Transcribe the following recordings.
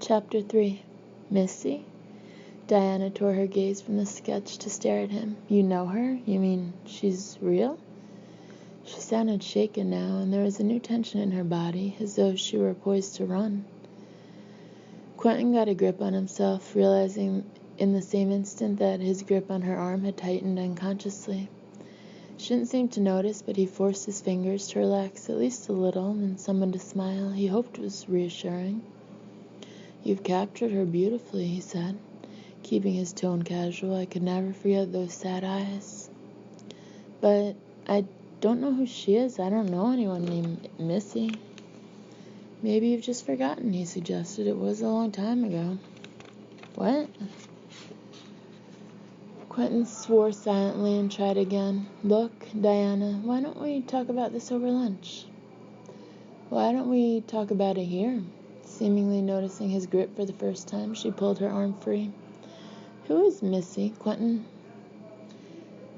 Chapter 3. Missy? Diana tore her gaze from the sketch to stare at him. You know her? You mean she's real? She sounded shaken now, and there was a new tension in her body, as though she were poised to run. Quentin got a grip on himself, realizing in the same instant that his grip on her arm had tightened unconsciously. She didn't seem to notice, but he forced his fingers to relax at least a little, and someone to smile he hoped was reassuring. You've captured her beautifully, he said, keeping his tone casual. I could never forget those sad eyes. But I don't know who she is. I don't know anyone named Missy. Maybe you've just forgotten, he suggested. It was a long time ago. What? Quentin swore silently and tried again. Look, Diana, why don't we talk about this over lunch? Why don't we talk about it here? Seemingly noticing his grip for the first time, she pulled her arm free. Who is Missy, Quentin?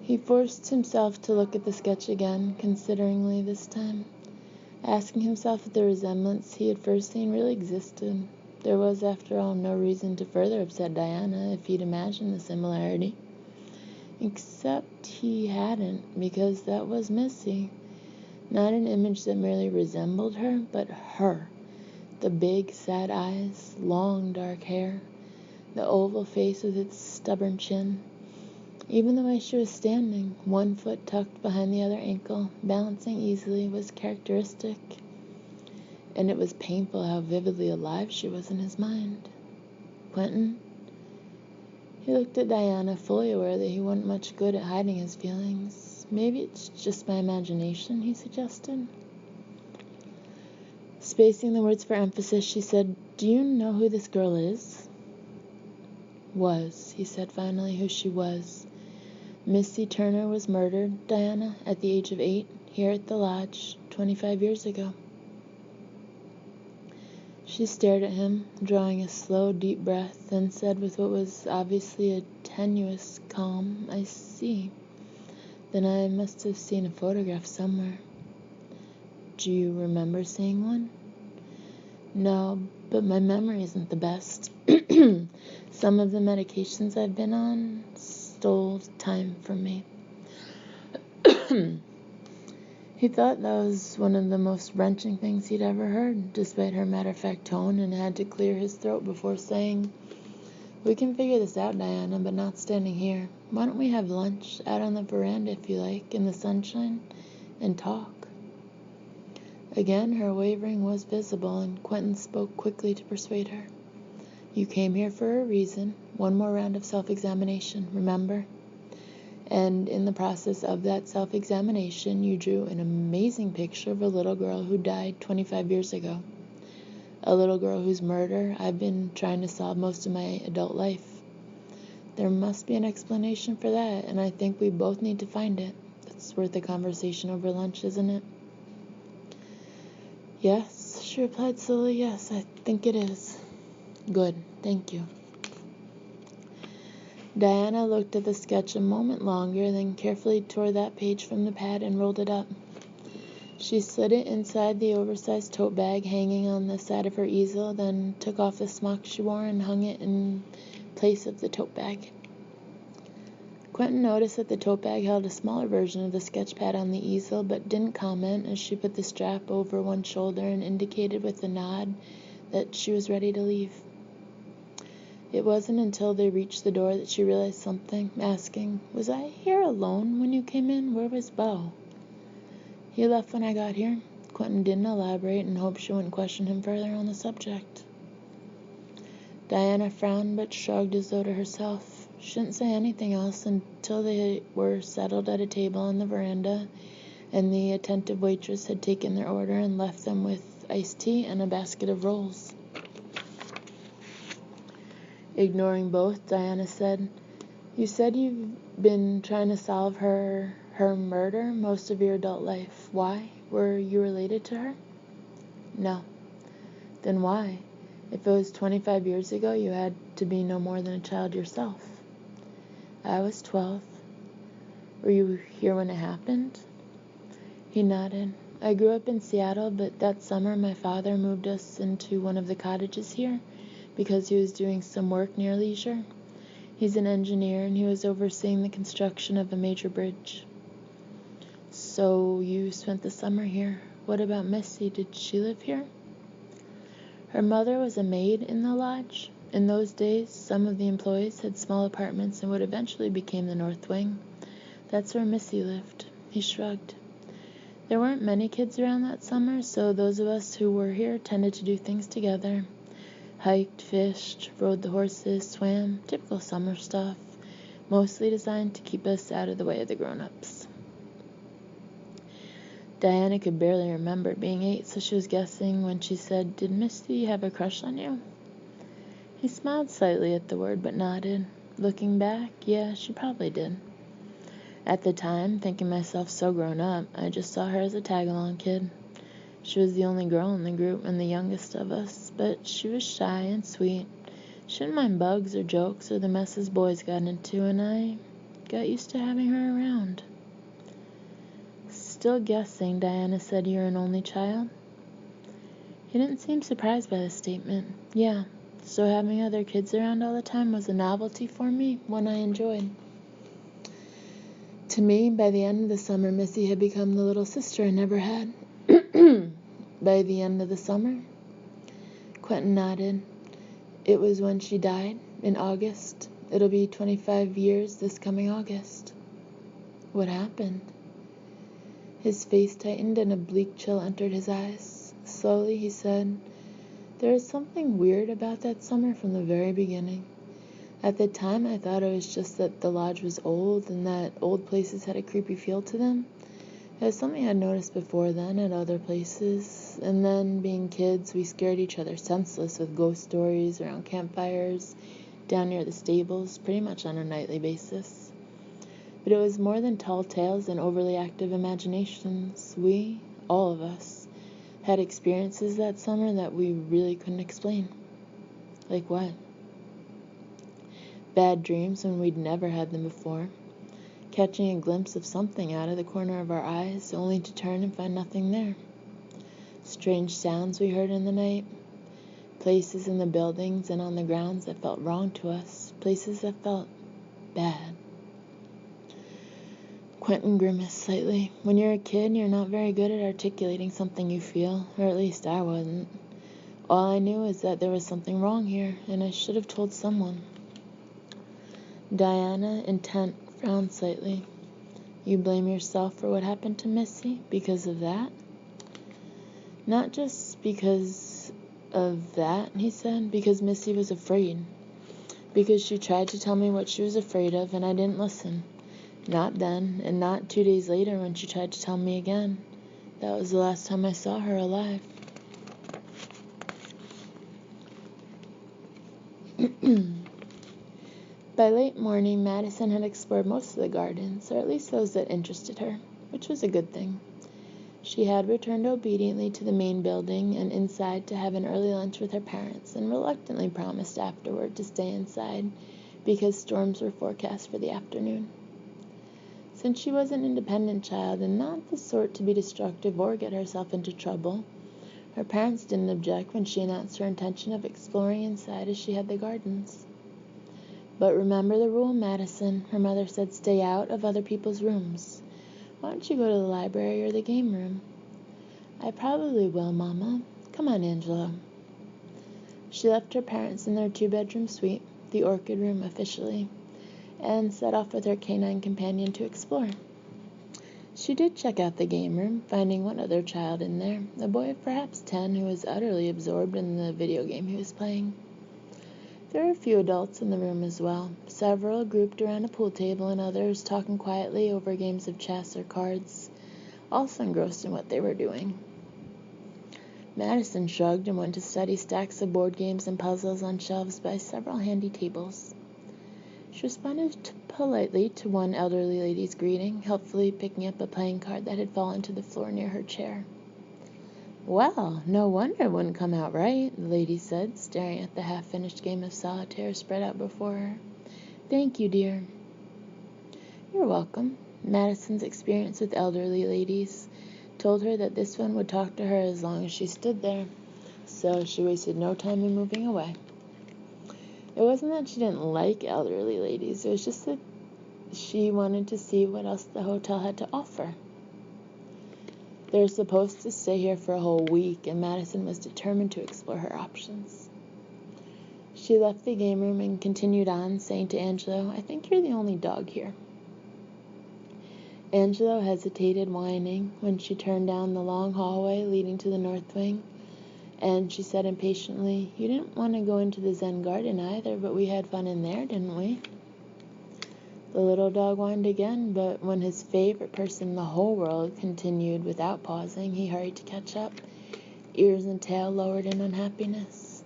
He forced himself to look at the sketch again, consideringly this time, asking himself if the resemblance he had first seen really existed. There was, after all, no reason to further upset Diana if he'd imagined the similarity. Except he hadn't, because that was Missy. Not an image that merely resembled her, but her. The big, sad eyes, long, dark hair, the oval face with its stubborn chin. Even the way she was standing, one foot tucked behind the other ankle, balancing easily, was characteristic. And it was painful how vividly alive she was in his mind. Quentin? He looked at Diana, fully aware that he wasn't much good at hiding his feelings. Maybe it's just my imagination, he suggested. Spacing the words for emphasis, she said, Do you know who this girl is? Was, he said finally, who she was. Missy Turner was murdered, Diana, at the age of 8, here at the lodge, 25 years ago. She stared at him, drawing a slow, deep breath, then said with what was obviously a tenuous calm, I see. Then I must have seen a photograph somewhere. Do you remember seeing one? No, but my memory isn't the best. Some of the medications I've been on stole time from me. He thought that was one of the most wrenching things he'd ever heard, despite her matter-of-fact tone, and had to clear his throat before saying, We can figure this out, Diana, but not standing here. Why don't we have lunch out on the veranda, if you like, in the sunshine, and talk? Again, her wavering was visible, and Quentin spoke quickly to persuade her. You came here for a reason. One more round of self-examination, remember? And in the process of that self-examination, you drew an amazing picture of a little girl who died 25 years ago. A little girl whose murder I've been trying to solve most of my adult life. There must be an explanation for that, and I think we both need to find it. It's worth a conversation over lunch, isn't it? Yes, she replied slowly. Yes, I think it is. Good, thank you. Diana looked at the sketch a moment longer, then carefully tore that page from the pad and rolled it up. She slid it inside the oversized tote bag hanging on the side of her easel, then took off the smock she wore and hung it in place of the tote bag. Quentin noticed that the tote bag held a smaller version of the sketch pad on the easel, but didn't comment as she put the strap over one shoulder and indicated with a nod that she was ready to leave. It wasn't until they reached the door that she realized something, asking, Was I here alone when you came in? Where was Beau? He left when I got here. Quentin didn't elaborate and hoped she wouldn't question him further on the subject. Diana frowned but shrugged as though to herself. She didn't say anything else until they were settled at a table on the veranda and the attentive waitress had taken their order and left them with iced tea and a basket of rolls. Ignoring both, Diana said, You said you've been trying to solve her murder most of your adult life. Why? Were you related to her? No. Then why? If it was 25 years ago, you had to be no more than a child yourself. I was 12. Were you here when it happened? He nodded. I grew up in Seattle, but that summer my father moved us into one of the cottages here because he was doing some work near leisure. He's an engineer, and he was overseeing the construction of a major bridge. So you spent the summer here. What about Missy? Did she live here? Her mother was a maid in the lodge. In those days, some of the employees had small apartments in what eventually became the North Wing. That's where Missy lived. He shrugged. There weren't many kids around that summer, so those of us who were here tended to do things together. Hiked, fished, rode the horses, swam, typical summer stuff, mostly designed to keep us out of the way of the grown-ups. Diana could barely remember being 8, so she was guessing when she said, "Did Missy have a crush on you?" He smiled slightly at the word, but nodded. Looking back, yeah, she probably did. At the time, thinking myself so grown up, I just saw her as a tag-along kid. She was the only girl in the group and the youngest of us, but she was shy and sweet. She didn't mind bugs or jokes or the messes boys got into, and I got used to having her around. Still guessing, Diana said, "You're an only child?" He didn't seem surprised by the statement. Yeah, so having other kids around all the time was a novelty for me, one I enjoyed. To me, by the end of the summer, Missy had become the little sister I never had. By the end of the summer? Quentin nodded. It was when she died, in August. It'll be 25 years this coming August. What happened? His face tightened and a bleak chill entered his eyes. Slowly he said, "There was something weird about that summer from the very beginning. At the time, I thought it was just that the lodge was old and that old places had a creepy feel to them. It was something I'd noticed before then at other places. And then, being kids, we scared each other senseless with ghost stories around campfires, down near the stables, pretty much on a nightly basis. But it was more than tall tales and overly active imaginations. We, all of us, had experiences that summer that we really couldn't explain." "Like what?" "Bad dreams when we'd never had them before. Catching a glimpse of something out of the corner of our eyes, only to turn and find nothing there. Strange sounds we heard in the night. Places in the buildings and on the grounds that felt wrong to us. Places that felt bad." Quentin grimaced slightly. When you're a kid, you're not very good at articulating something you feel, or at least I wasn't. All I knew is that there was something wrong here, and I should have told someone. Diana, intent, frowned slightly. "You blame yourself for what happened to Missy because of that?" "Not just because of that," he said, "because Missy was afraid. Because she tried to tell me what she was afraid of, and I didn't listen. Not then, and not 2 days later when she tried to tell me again. That was the last time I saw her alive." By late morning, Madison had explored most of the gardens, or at least those that interested her, which was a good thing. She had returned obediently to the main building and inside to have an early lunch with her parents, and reluctantly promised afterward to stay inside because storms were forecast for the afternoon. Since she was an independent child and not the sort to be destructive or get herself into trouble, her parents didn't object when she announced her intention of exploring inside as she had the gardens. "But remember the rule, Madison," her mother said. "Stay out of other people's rooms. Why don't you go to the library or the game room?" "I probably will, Mama. Come on, Angela." She left her parents in their 2-bedroom suite, the orchid room officially, and set off with her canine companion to explore. She did check out the game room, finding one other child in there, a boy of perhaps 10 who was utterly absorbed in the video game he was playing. There were a few adults in the room as well, several grouped around a pool table and others talking quietly over games of chess or cards, also engrossed in what they were doing. Madison shrugged and went to study stacks of board games and puzzles on shelves by several handy tables. She responded politely to one elderly lady's greeting, helpfully picking up a playing card that had fallen to the floor near her chair. "Well, no wonder it wouldn't come out right," the lady said, staring at the half-finished game of solitaire spread out before her. "Thank you, dear." "You're welcome." Madison's experience with elderly ladies told her that this one would talk to her as long as she stood there, so she wasted no time in moving away. It wasn't that she didn't like elderly ladies, it was just that she wanted to see what else the hotel had to offer. They were supposed to stay here for a whole week, and Madison was determined to explore her options. She left the game room and continued on, saying to Angelo, "I think you're the only dog here." Angelo hesitated, whining, when she turned down the long hallway leading to the north wing, and she said impatiently, "You didn't want to go into the Zen garden either, but we had fun in there, didn't we?" The little dog whined again, but when his favorite person in the whole world continued without pausing, he hurried to catch up, ears and tail lowered in unhappiness.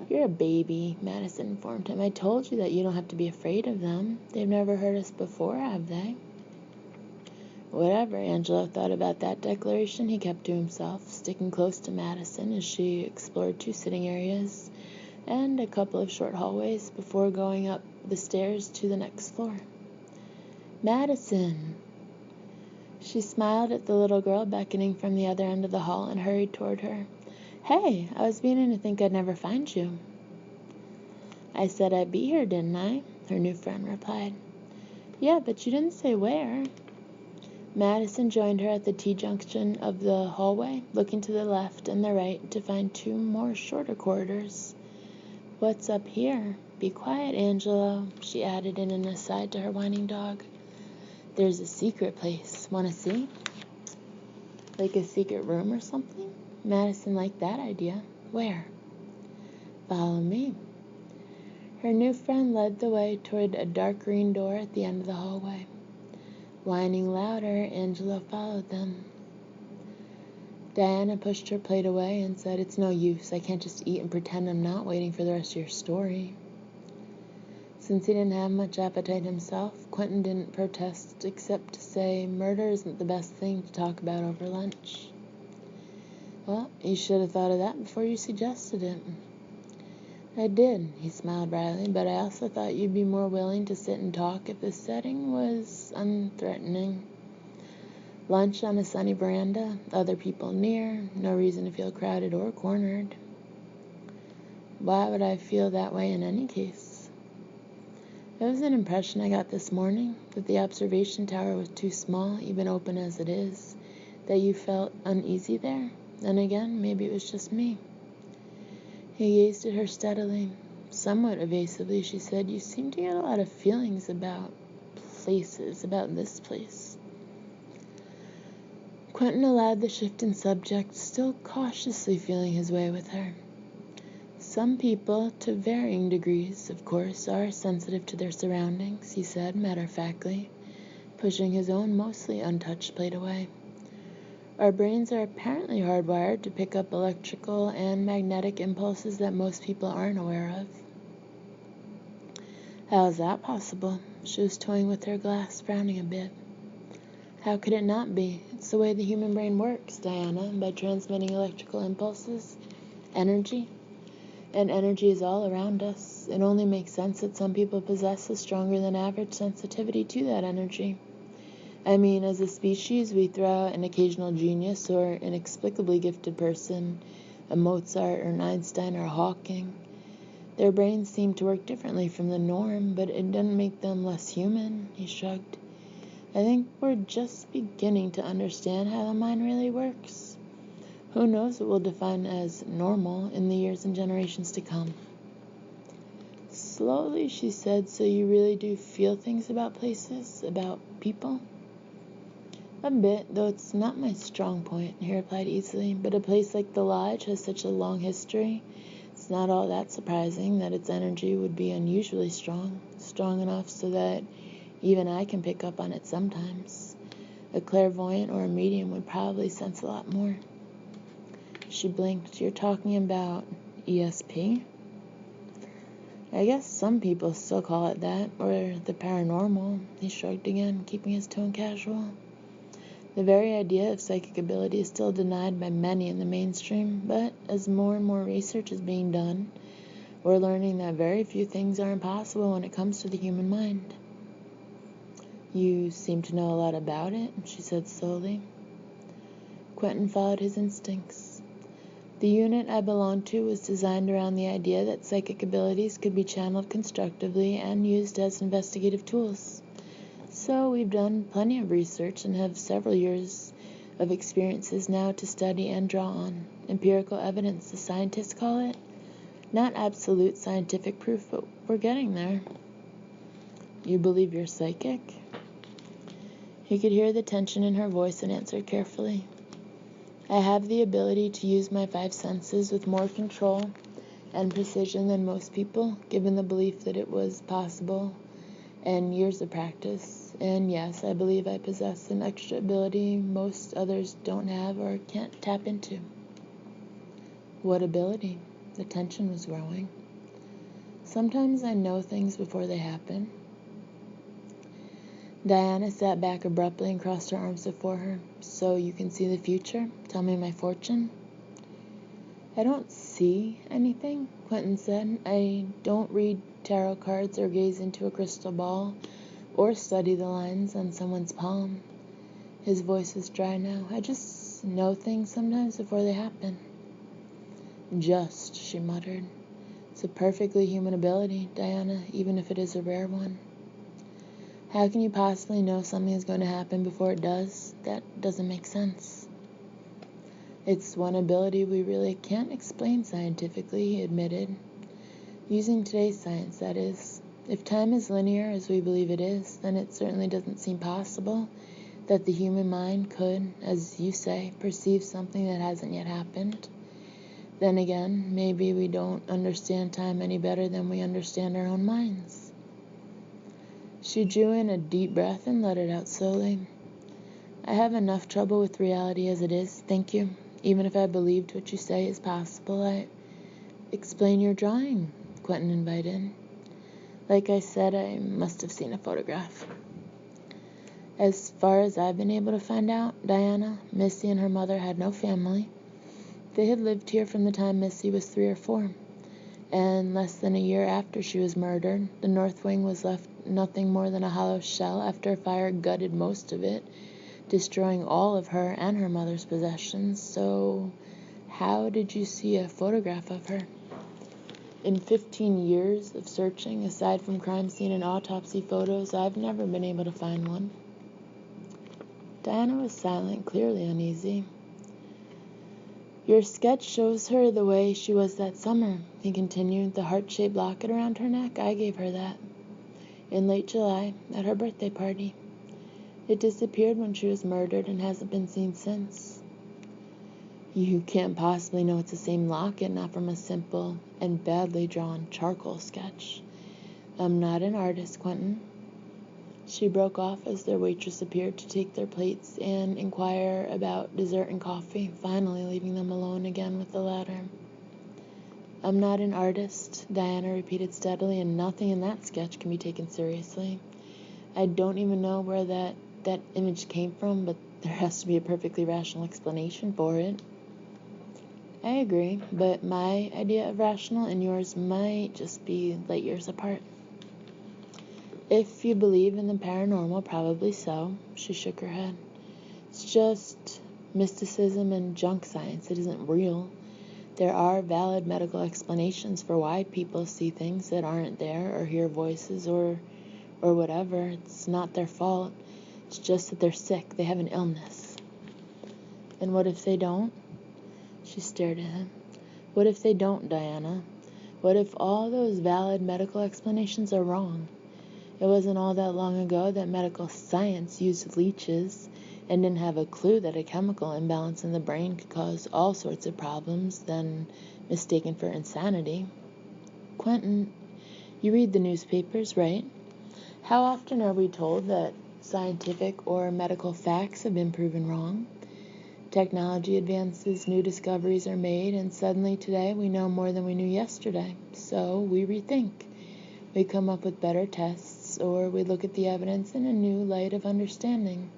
"You're a baby," Madison informed him. "I told you that you don't have to be afraid of them. They've never hurt us before, have they?" Whatever Angelo thought about that declaration, he kept to himself, sticking close to Madison as she explored 2 sitting areas and a couple of short hallways before going up the stairs to the next floor. "Madison!" She smiled at the little girl beckoning from the other end of the hall and hurried toward her. "Hey, I was beginning to think I'd never find you." "I said I'd be here, didn't I?" her new friend replied. "Yeah, but you didn't say where." Madison joined her at the T-junction of the hallway, looking to the left and the right to find 2 more shorter corridors. "What's up here? Be quiet, Angelo," she added in an aside to her whining dog. "There's a secret place. Want to see?" "Like a secret room or something?" Madison liked that idea. "Where?" "Follow me." Her new friend led the way toward a dark green door at the end of the hallway. Whining louder, Angelo followed them. Diana pushed her plate away and said, "It's no use. I can't just eat and pretend I'm not waiting for the rest of your story." Since he didn't have much appetite himself, Quentin didn't protest except to say murder isn't the best thing to talk about over lunch. "Well, you should have thought of that before you suggested it." "I did," he smiled wryly, "but I also thought you'd be more willing to sit and talk if the setting was unthreatening. Lunch on a sunny veranda, other people near, no reason to feel crowded or cornered." "Why would I feel that way in any case?" "It was an impression I got this morning, that the observation tower was too small, even open as it is, that you felt uneasy there. Then again, maybe it was just me." He gazed at her steadily. Somewhat evasively, she said, "You seem to get a lot of feelings about places, about this place." Quentin allowed the shift in subject, still cautiously feeling his way with her. "Some people, to varying degrees, of course, are sensitive to their surroundings," he said matter-of-factly, pushing his own mostly untouched plate away. "Our brains are apparently hardwired to pick up electrical and magnetic impulses that most people aren't aware of." "How is that possible?" She was toying with her glass, frowning a bit. "How could it not be? It's the way the human brain works, Diana, by transmitting electrical impulses, energy. And energy is all around us. It only makes sense that some people possess a stronger than average sensitivity to that energy. I mean, as a species, we throw out an occasional genius or inexplicably gifted person, a Mozart or an Einstein or a Hawking. Their brains seem to work differently from the norm, but it doesn't make them less human," he shrugged. "I think we're just beginning to understand how the mind really works. Who knows what we'll define as normal in the years and generations to come." Slowly, she said, "So you really do feel things about places, about people?" "A bit, though it's not my strong point," he replied easily. "But a place like the Lodge has such a long history. It's not all that surprising that its energy would be unusually strong enough so that even I can pick up on it sometimes. A clairvoyant or a medium would probably sense a lot more." She blinked. "You're talking about ESP?" "I guess some people still call it that, or the paranormal." He shrugged again, keeping his tone casual. "The very idea of psychic ability is still denied by many in the mainstream, but as more and more research is being done, we're learning that very few things are impossible when it comes to the human mind." "You seem to know a lot about it," she said slowly. Quentin followed his instincts. The unit I belonged to was designed around the idea that psychic abilities could be channeled constructively and used as investigative tools. So we've done plenty of research and have several years of experiences now to study and draw on. Empirical evidence, the scientists call it. Not absolute scientific proof, but we're getting there. You believe you're psychic? He could hear the tension in her voice and answered carefully. I have the ability to use my 5 senses with more control and precision than most people, given the belief that it was possible and years of practice. And yes, I believe I possess an extra ability most others don't have or can't tap into. What ability? The tension was growing. Sometimes I know things before they happen. Diana sat back abruptly and crossed her arms before her. So you can see the future? Tell me my fortune? I don't see anything, Quentin said. I don't read tarot cards or gaze into a crystal ball or study the lines on someone's palm. His voice was dry now. I just know things sometimes before they happen. Just, she muttered. It's a perfectly human ability, Diana, even if it is a rare one. How can you possibly know something is going to happen before it does? That doesn't make sense. It's one ability we really can't explain scientifically, he admitted. Using today's science, that is. If time is linear, as we believe it is, then it certainly doesn't seem possible that the human mind could, as you say, perceive something that hasn't yet happened. Then again, maybe we don't understand time any better than we understand our own minds. She drew in a deep breath and let it out slowly. I have enough trouble with reality as it is, thank you. Even if I believed what you say is possible, Explain your drawing, Quentin invited. Like I said, I must have seen a photograph. As far as I've been able to find out, Diana, Missy and her mother had no family. They had lived here from the time Missy was 3 or 4. And less than a year after she was murdered, the North Wing was left nothing more than a hollow shell after a fire gutted most of it, destroying all of her and her mother's possessions. So, how did you see a photograph of her? In 15 years of searching, aside from crime scene and autopsy photos, I've never been able to find one. Diana was silent, clearly uneasy. Your sketch shows her the way she was that summer, he continued. The heart-shaped locket around her neck, I gave her that. In late July, at her birthday party. It disappeared when she was murdered and hasn't been seen since. You can't possibly know it's the same locket, not from a simple and badly drawn charcoal sketch. I'm not an artist, Quentin. She broke off as their waitress appeared to take their plates and inquire about dessert and coffee, finally leaving them alone again with the latter. I'm not an artist, Diana repeated steadily, and nothing in that sketch can be taken seriously. I don't even know where that image came from, but there has to be a perfectly rational explanation for it. I agree, but my idea of rational and yours might just be light years apart. If you believe in the paranormal, probably so. She shook her head. It's just mysticism and junk science. It isn't real. There are valid medical explanations for why people see things that aren't there or hear voices or whatever. It's not their fault. It's just that they're sick. They have an illness. And what if they don't? She stared at him. What if they don't, Diana? What if all those valid medical explanations are wrong? It wasn't all that long ago that medical science used leeches and didn't have a clue that a chemical imbalance in the brain could cause all sorts of problems, then mistaken for insanity. Quentin, you read the newspapers, right? How often are we told that scientific or medical facts have been proven wrong? Technology advances, new discoveries are made, and suddenly today we know more than we knew yesterday. So we rethink. We come up with better tests, or we look at the evidence in a new light of understanding.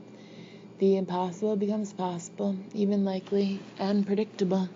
The impossible becomes possible, even likely and predictable.